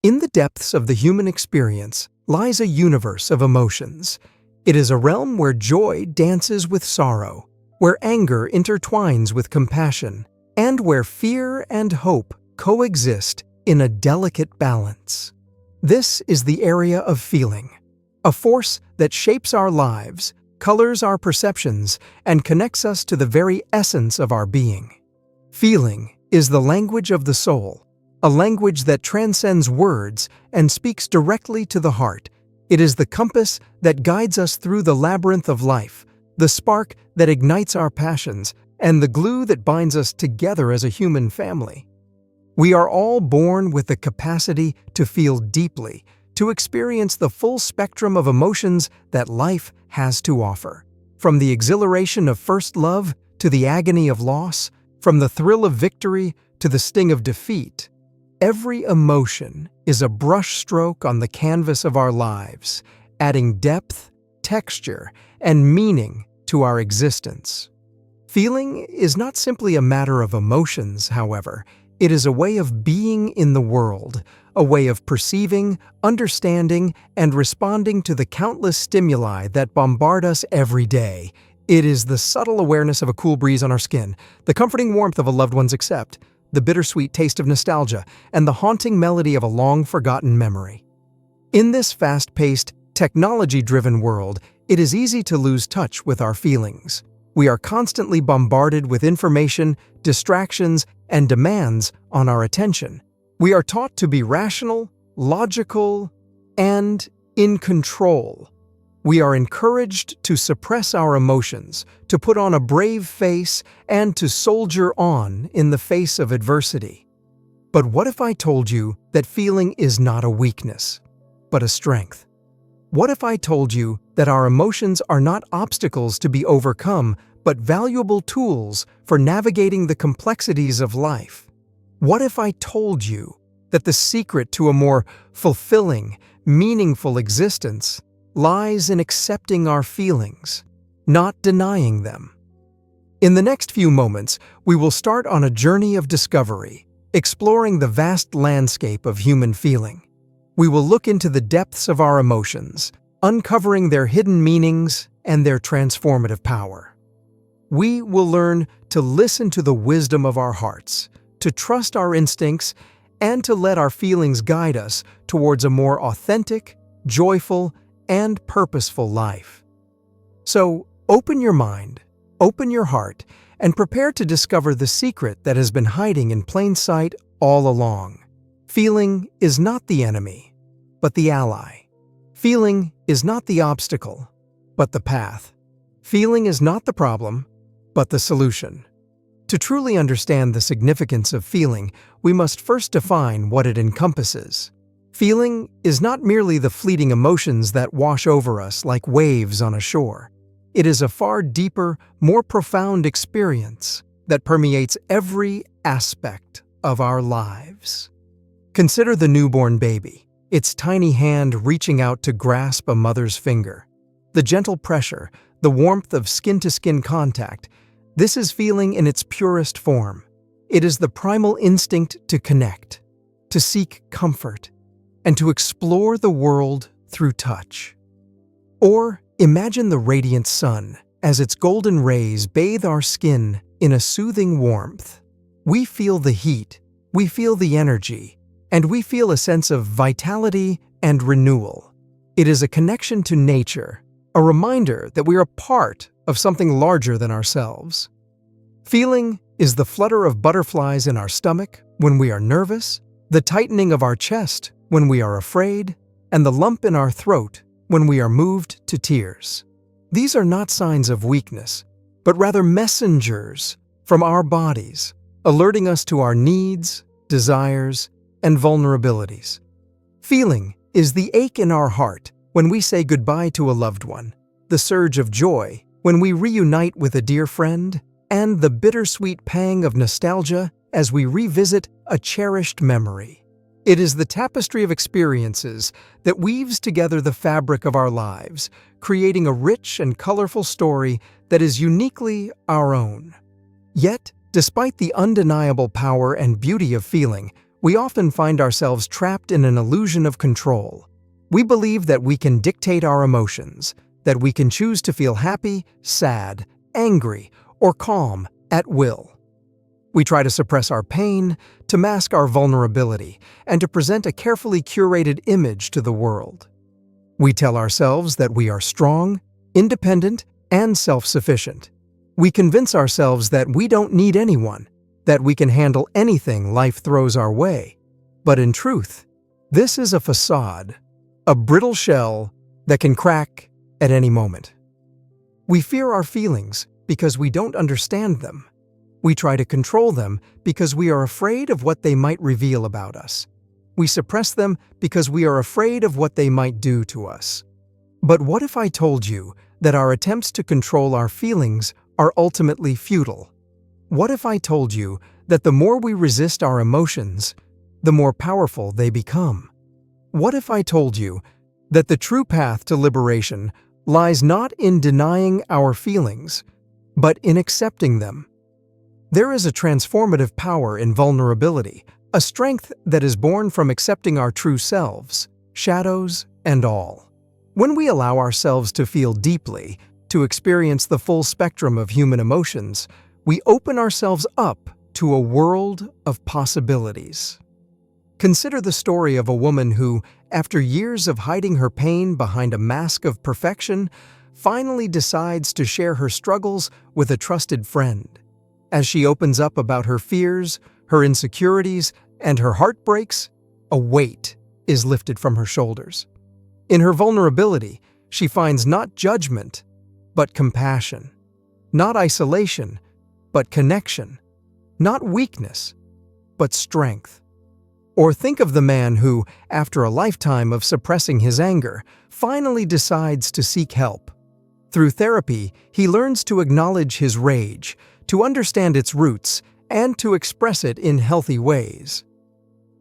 In the depths of the human experience lies a universe of emotions. It is a realm where joy dances with sorrow, where anger intertwines with compassion, and where fear and hope coexist in a delicate balance. This is the area of feeling, a force that shapes our lives, colors our perceptions, and connects us to the very essence of our being. Feeling is the language of the soul, a language that transcends words and speaks directly to the heart. It is the compass that guides us through the labyrinth of life, the spark that ignites our passions, and the glue that binds us together as a human family. We are all born with the capacity to feel deeply, to experience the full spectrum of emotions that life has to offer. From the exhilaration of first love to the agony of loss, from the thrill of victory to the sting of defeat, every emotion is a brushstroke on the canvas of our lives, adding depth, texture, and meaning to our existence. Feeling is not simply a matter of emotions, however. It is a way of being in the world, a way of perceiving, understanding, and responding to the countless stimuli that bombard us every day. It is the subtle awareness of a cool breeze on our skin, the comforting warmth of a loved one's accept, the bittersweet taste of nostalgia, and the haunting melody of a long-forgotten memory. In this fast-paced, technology-driven world, it is easy to lose touch with our feelings. We are constantly bombarded with information, distractions, and demands on our attention. We are taught to be rational, logical, and in control. We are encouraged to suppress our emotions, to put on a brave face, and to soldier on in the face of adversity. But what if I told you that feeling is not a weakness, but a strength? What if I told you that our emotions are not obstacles to be overcome, but valuable tools for navigating the complexities of life? What if I told you that the secret to a more fulfilling, meaningful existence lies in accepting our feelings, not denying them? In the next few moments, we will start on a journey of discovery, exploring the vast landscape of human feeling. We will look into the depths of our emotions, uncovering their hidden meanings and their transformative power. We will learn to listen to the wisdom of our hearts, to trust our instincts, and to let our feelings guide us towards a more authentic, joyful, and purposeful life. So, open your mind, open your heart, and prepare to discover the secret that has been hiding in plain sight all along. Feeling is not the enemy, but the ally. Feeling is not the obstacle, but the path. Feeling is not the problem, but the solution. To truly understand the significance of feeling, we must first define what it encompasses. Feeling is not merely the fleeting emotions that wash over us like waves on a shore. It is a far deeper, more profound experience that permeates every aspect of our lives. Consider the newborn baby, its tiny hand reaching out to grasp a mother's finger. The gentle pressure, the warmth of skin-to-skin contact, this is feeling in its purest form. It is the primal instinct to connect, to seek comfort, and to explore the world through touch. Or imagine the radiant sun as its golden rays bathe our skin in a soothing warmth. We feel the heat, we feel the energy, and we feel a sense of vitality and renewal. It is a connection to nature, a reminder that we are part of something larger than ourselves. Feeling is the flutter of butterflies in our stomach when we are nervous, the tightening of our chest when we are afraid, and the lump in our throat when we are moved to tears. These are not signs of weakness, but rather messengers from our bodies, alerting us to our needs, desires, and vulnerabilities. Feeling is the ache in our heart when we say goodbye to a loved one, the surge of joy when we reunite with a dear friend, and the bittersweet pang of nostalgia as we revisit a cherished memory. It is the tapestry of experiences that weaves together the fabric of our lives, creating a rich and colorful story that is uniquely our own. Yet, despite the undeniable power and beauty of feeling, we often find ourselves trapped in an illusion of control. We believe that we can dictate our emotions, that we can choose to feel happy, sad, angry, or calm at will. We try to suppress our pain, to mask our vulnerability, and to present a carefully curated image to the world. We tell ourselves that we are strong, independent, and self-sufficient. We convince ourselves that we don't need anyone, that we can handle anything life throws our way. But in truth, this is a facade, a brittle shell that can crack at any moment. We fear our feelings because we don't understand them. We try to control them because we are afraid of what they might reveal about us. We suppress them because we are afraid of what they might do to us. But what if I told you that our attempts to control our feelings are ultimately futile? What if I told you that the more we resist our emotions, the more powerful they become? What if I told you that the true path to liberation lies not in denying our feelings, but in accepting them? There is a transformative power in vulnerability, a strength that is born from accepting our true selves, shadows and all. When we allow ourselves to feel deeply, to experience the full spectrum of human emotions, we open ourselves up to a world of possibilities. Consider the story of a woman who, after years of hiding her pain behind a mask of perfection, finally decides to share her struggles with a trusted friend. As she opens up about her fears, her insecurities, and her heartbreaks, a weight is lifted from her shoulders. In her vulnerability, she finds not judgment, but compassion. Not isolation, but connection. Not weakness, but strength. Or think of the man who, after a lifetime of suppressing his anger, finally decides to seek help. Through therapy, he learns to acknowledge his rage, to understand its roots, and to express it in healthy ways.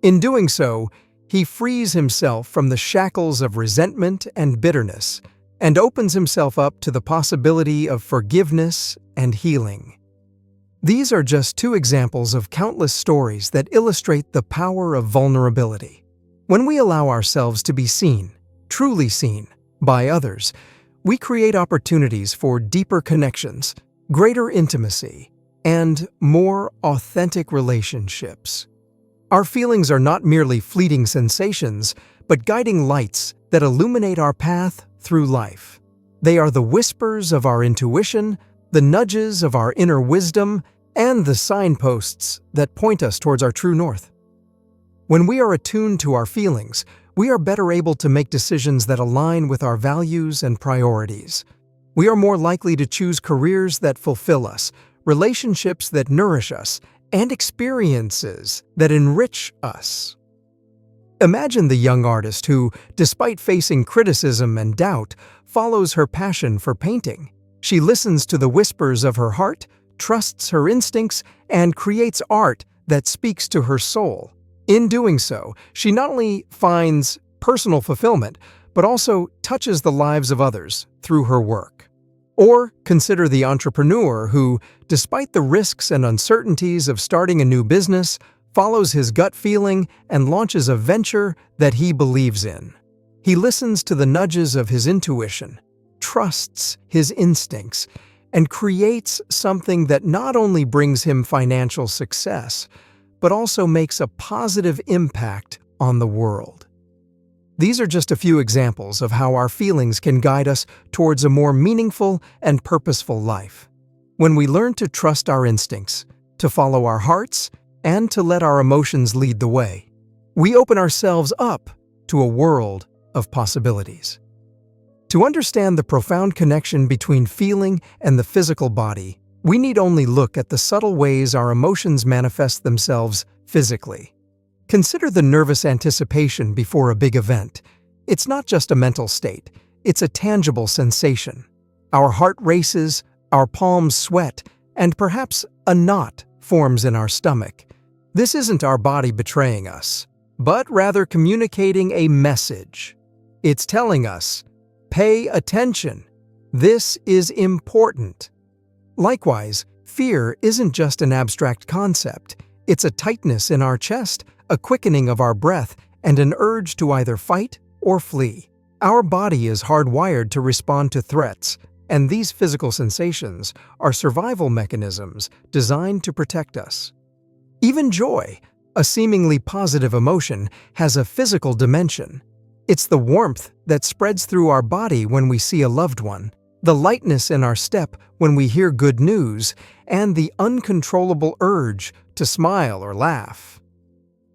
In doing so, he frees himself from the shackles of resentment and bitterness, and opens himself up to the possibility of forgiveness and healing. These are just two examples of countless stories that illustrate the power of vulnerability. When we allow ourselves to be seen, truly seen, by others, we create opportunities for deeper connections, greater intimacy, and more authentic relationships. Our feelings are not merely fleeting sensations, but guiding lights that illuminate our path through life. They are the whispers of our intuition, the nudges of our inner wisdom, and the signposts that point us towards our true north. When we are attuned to our feelings, we are better able to make decisions that align with our values and priorities. We are more likely to choose careers that fulfill us, relationships that nourish us, and experiences that enrich us. Imagine the young artist who, despite facing criticism and doubt, follows her passion for painting. She listens to the whispers of her heart, trusts her instincts, and creates art that speaks to her soul. In doing so, she not only finds personal fulfillment, but also touches the lives of others through her work. Or consider the entrepreneur who, despite the risks and uncertainties of starting a new business, follows his gut feeling and launches a venture that he believes in. He listens to the nudges of his intuition, trusts his instincts, and creates something that not only brings him financial success, but also makes a positive impact on the world. These are just a few examples of how our feelings can guide us towards a more meaningful and purposeful life. When we learn to trust our instincts, to follow our hearts, and to let our emotions lead the way, we open ourselves up to a world of possibilities. To understand the profound connection between feeling and the physical body, we need only look at the subtle ways our emotions manifest themselves physically. Consider the nervous anticipation before a big event. It's not just a mental state, it's a tangible sensation. Our heart races, our palms sweat, and perhaps a knot forms in our stomach. This isn't our body betraying us, but rather communicating a message. It's telling us, pay attention. This is important. Likewise, fear isn't just an abstract concept. It's a tightness in our chest, a quickening of our breath, and an urge to either fight or flee. Our body is hardwired to respond to threats, and these physical sensations are survival mechanisms designed to protect us. Even joy, a seemingly positive emotion, has a physical dimension. It's the warmth that spreads through our body when we see a loved one, the lightness in our step when we hear good news, and the uncontrollable urge to smile or laugh.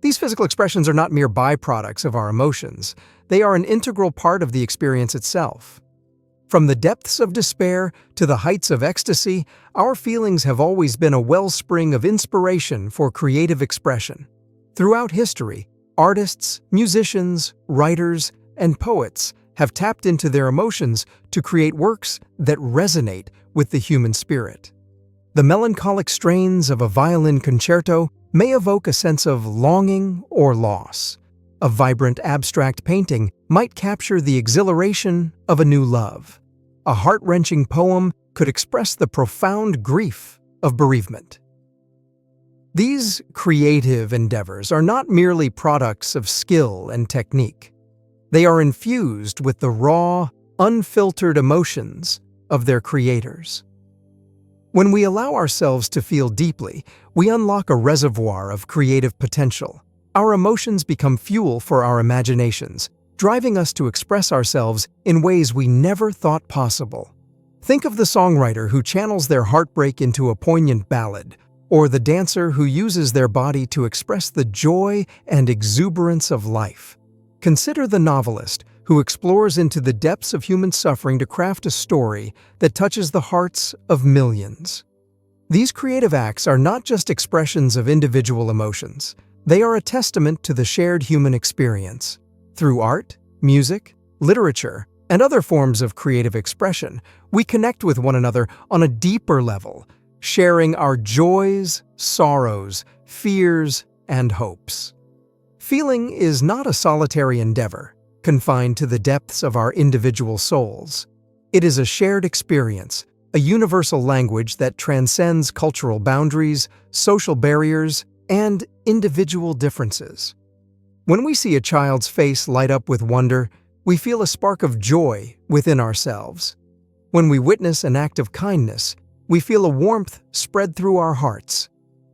These physical expressions are not mere byproducts of our emotions. They are an integral part of the experience itself. From the depths of despair to the heights of ecstasy, our feelings have always been a wellspring of inspiration for creative expression. Throughout history, artists, musicians, writers, and poets have tapped into their emotions to create works that resonate with the human spirit. The melancholic strains of a violin concerto may evoke a sense of longing or loss. A vibrant abstract painting might capture the exhilaration of a new love. A heart-wrenching poem could express the profound grief of bereavement. These creative endeavors are not merely products of skill and technique. They are infused with the raw, unfiltered emotions of their creators. When we allow ourselves to feel deeply, we unlock a reservoir of creative potential. Our emotions become fuel for our imaginations, driving us to express ourselves in ways we never thought possible. Think of the songwriter who channels their heartbreak into a poignant ballad, or the dancer who uses their body to express the joy and exuberance of life. Consider the novelist who explores into the depths of human suffering to craft a story that touches the hearts of millions. These creative acts are not just expressions of individual emotions. They are a testament to the shared human experience. Through art, music, literature, and other forms of creative expression, we connect with one another on a deeper level, sharing our joys, sorrows, fears, and hopes. Feeling is not a solitary endeavor, confined to the depths of our individual souls. It is a shared experience, a universal language that transcends cultural boundaries, social barriers, and individual differences. When we see a child's face light up with wonder, we feel a spark of joy within ourselves. When we witness an act of kindness, we feel a warmth spread through our hearts.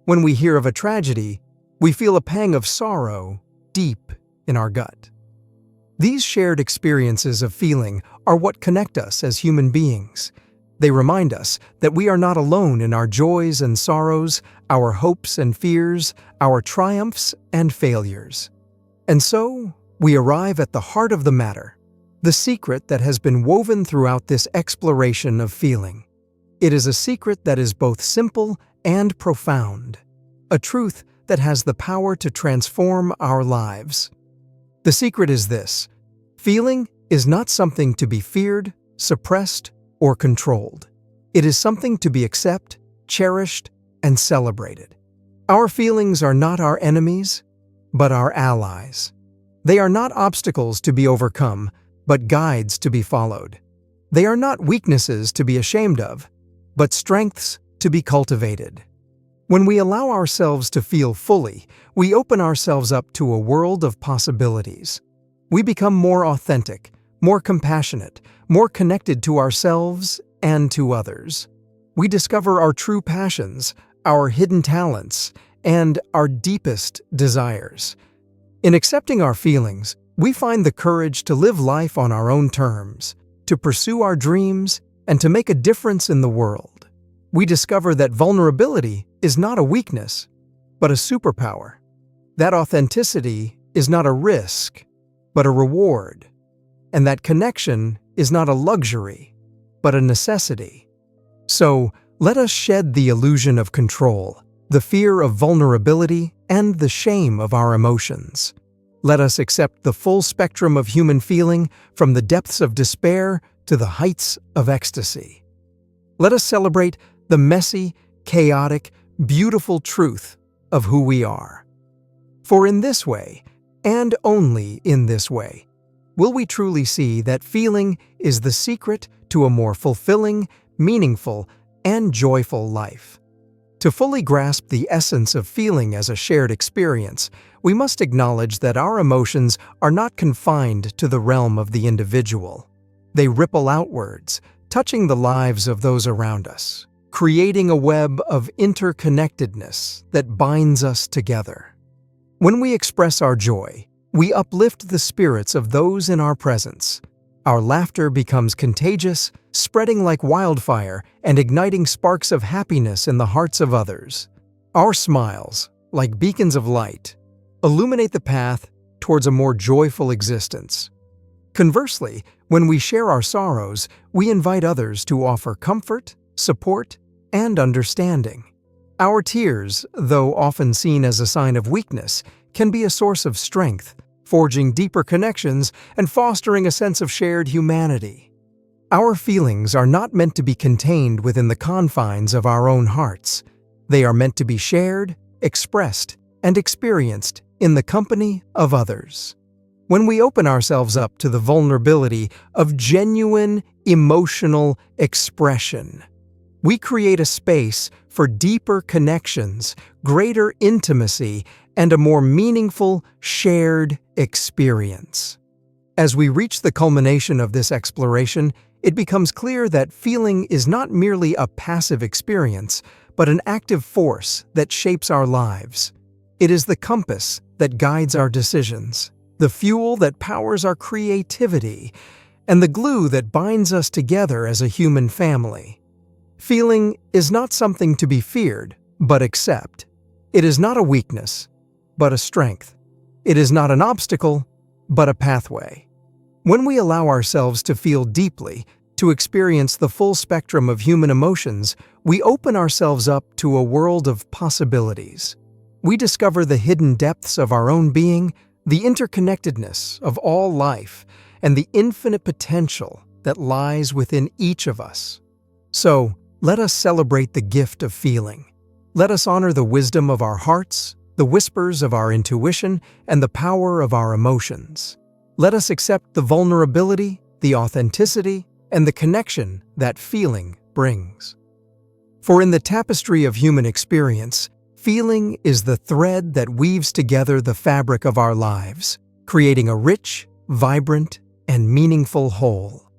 When we hear of a tragedy, we feel a pang of sorrow deep in our gut. These shared experiences of feeling are what connect us as human beings. They remind us that we are not alone in our joys and sorrows, our hopes and fears, our triumphs and failures. And so, we arrive at the heart of the matter, the secret that has been woven throughout this exploration of feeling. It is a secret that is both simple and profound, a truth that has the power to transform our lives. The secret is this: feeling is not something to be feared, suppressed, or controlled. It is something to be accepted, cherished, and celebrated. Our feelings are not our enemies, but our allies. They are not obstacles to be overcome, but guides to be followed. They are not weaknesses to be ashamed of, but strengths to be cultivated. When we allow ourselves to feel fully, we open ourselves up to a world of possibilities. We become more authentic, more compassionate, more connected to ourselves and to others. We discover our true passions, our hidden talents, and our deepest desires. In accepting our feelings, we find the courage to live life on our own terms, to pursue our dreams, and to make a difference in the world. We discover that vulnerability is not a weakness, but a superpower. That authenticity is not a risk, but a reward. And that connection is not a luxury, but a necessity. So, let us shed the illusion of control, the fear of vulnerability, and the shame of our emotions. Let us accept the full spectrum of human feeling, from the depths of despair to the heights of ecstasy. Let us celebrate the messy, chaotic, beautiful truth of who we are. For in this way, and only in this way, will we truly see that feeling is the secret to a more fulfilling, meaningful, and joyful life. To fully grasp the essence of feeling as a shared experience, we must acknowledge that our emotions are not confined to the realm of the individual. They ripple outwards, touching the lives of those around us, creating a web of interconnectedness that binds us together. When we express our joy, we uplift the spirits of those in our presence. Our laughter becomes contagious, spreading like wildfire and igniting sparks of happiness in the hearts of others. Our smiles, like beacons of light, illuminate the path towards a more joyful existence. Conversely, when we share our sorrows, we invite others to offer comfort, support, and understanding. Our tears, though often seen as a sign of weakness, can be a source of strength, forging deeper connections and fostering a sense of shared humanity. Our feelings are not meant to be contained within the confines of our own hearts. They are meant to be shared, expressed, and experienced in the company of others. When we open ourselves up to the vulnerability of genuine emotional expression, we create a space for deeper connections, greater intimacy, and a more meaningful shared experience. As we reach the culmination of this exploration, it becomes clear that feeling is not merely a passive experience, but an active force that shapes our lives. It is the compass that guides our decisions, the fuel that powers our creativity, and the glue that binds us together as a human family. Feeling is not something to be feared, but accept. It is not a weakness, but a strength. It is not an obstacle, but a pathway. When we allow ourselves to feel deeply, to experience the full spectrum of human emotions, we open ourselves up to a world of possibilities. We discover the hidden depths of our own being, the interconnectedness of all life, and the infinite potential that lies within each of us. So, let us celebrate the gift of feeling. Let us honor the wisdom of our hearts, the whispers of our intuition, and the power of our emotions. Let us accept the vulnerability, the authenticity, and the connection that feeling brings. For in the tapestry of human experience, feeling is the thread that weaves together the fabric of our lives, creating a rich, vibrant, and meaningful whole.